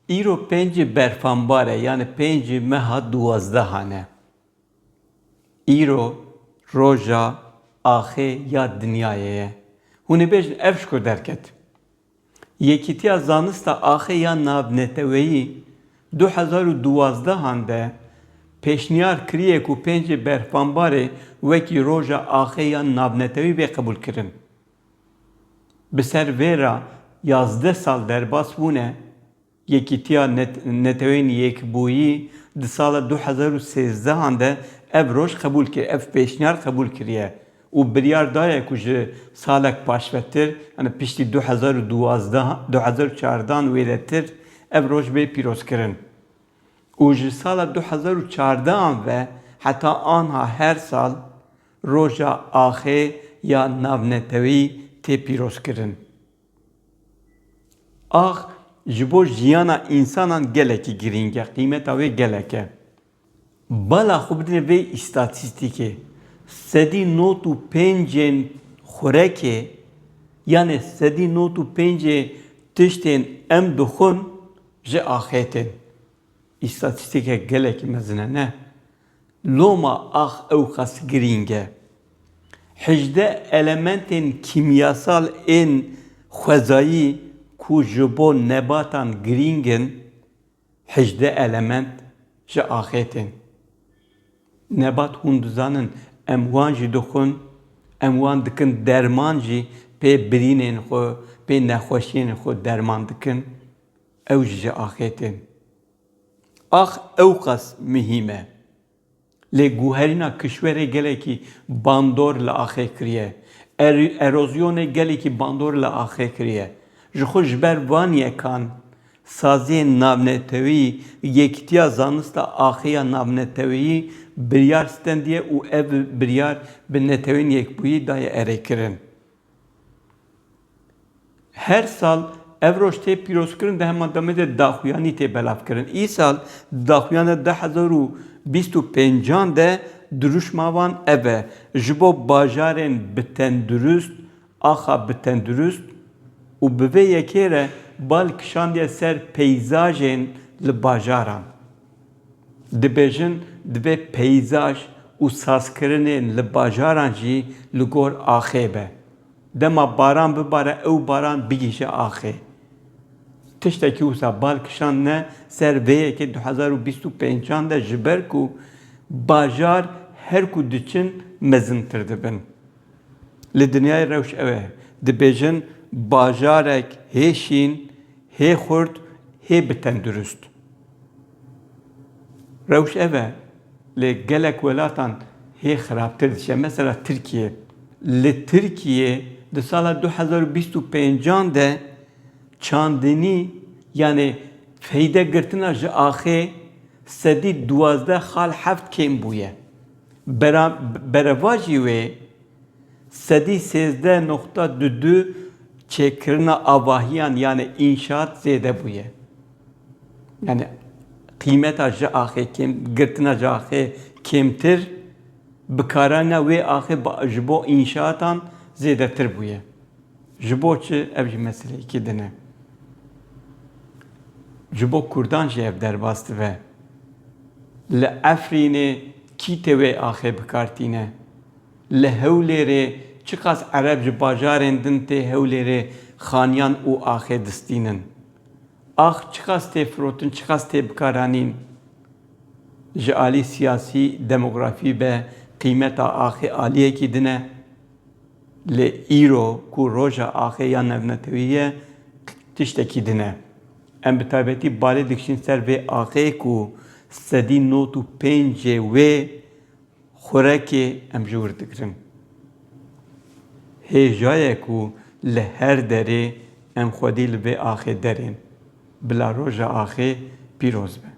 îro pêncî berfanbar e yani pêncî meha duwazdehan e. Îro roja axê ya dinyayê ye. Hûn ê bêjin ev ji ku derket. Yekîtiya zanista axê ya navneteweyî 2012 de pêşniyar kiriye ku pêncî berfanbarê wekî roja axê ya navnetewî vê qebûl kirin. Bi ser vê re 11 sal derbas bûne, Yekîtiya Netewên Yekbûyî di sala 2013 de ev roj qebûl kir, ev pêşniyar qebûl kiriye û biryar daye ku ji salek paşvetir, yani piştî 2014 wêretir, ev roj bê pîrozkirin. û ji sala 2014 ve heta anha her sal roja axê ya navnetewî tê pîrozkirin. Ax ji bo jiyana însanan gelekî girîng e, qîmeta wê gelek e. Bala xwe bidin vê îstatîstîkê. Sedî not û pêncên xurekê yani sedî not û pêncê tiştên em dixwin ji axê tên. İstatîstîkek gelekî mezin e ne? Loma ax ew qas girîng e. 18 elementên kîmyasal ên xwezayî ku ji bo nebatan girîng in, 18 element ji axê tên. Nebat hûn dizanin em wan jî dixwin, em wan dikin derman jî pê birînên xwe, pê nexweşiyên xwe derman dikin, ew jî ji axê tên. Ax ew qas mihîm e. Lê guherîna kişwerê gelekî bandor li axê kiriye. Erozyonê gelekî bandor li axê kiriye. Ji xwe ji ber van yekan saziyên navnetewî, yekîtiya zanista axê ya navnetewî biryar stendiye û ev biryar bi Netewên Yekbûyî daye erêkirin. Her sal ev roj tê pîrozkirin di hema demê de daxuyanî tê belavkirin. Îsal daxuyana 2025 de duruşma wan ev e. Ji bo bajarên bi tendurist, axa bi tendurist û bi vê yekê re bal kişandiye ser peyzajên li bajaran. Dibêjin divê peyzaj û sazkirinên li bajaran jî li gor axê be. Dema baran bibare ew baran bigîşe axê. Tiştekî wisa bal kişand ne ser vê yekê 2025 de ji ber ku bajar her ku diçin mezintir dibin. Li dinyayê rewş ew e. Dibêjin bajarek hê şîn, hê xurt, hê bi tendurist. Rewş ev e. Lê gelek welatan hê xirabtir dişe. Mesela Tirkiye. Li Tirkiye di sala 2025 de çandinî yani feyde girtina ji axê sedî 12 xal heft kêm bûye. Bereva jî wê sedî 13.22 çêkirina avahiyan yani înşaat zêde bûye. Yani qîmeta ji axê girtina ji axê kêmtir, bikarana wê axê ji bo înşaatan zêdetir bûye. Ji bo çi ev jî meseleyekî din e. Ji bo Kurdan jî ev derbas dibe. Li Efrînê kîtê wê axê bikartîne. Li Hewlêrê çi qas Ereb ji bajarên din tê Hewlêrê xaniyan û axê distînin. Ax çi qas tê firotin, çi qas tê bikaranîn. Ji alî siyasî, demografî be qîmeta axê aliyekî din e. Lê îro ku roja axê ya navnetewî ye tiştekî din e. Em bi taybetî balê dikişin ser vê axê ku sedî not û pêncê wê xurekê em ji wir digirin. Hêjayek ku li her derê em xwedî li vê axê derên. Bila roja axê pîroz be.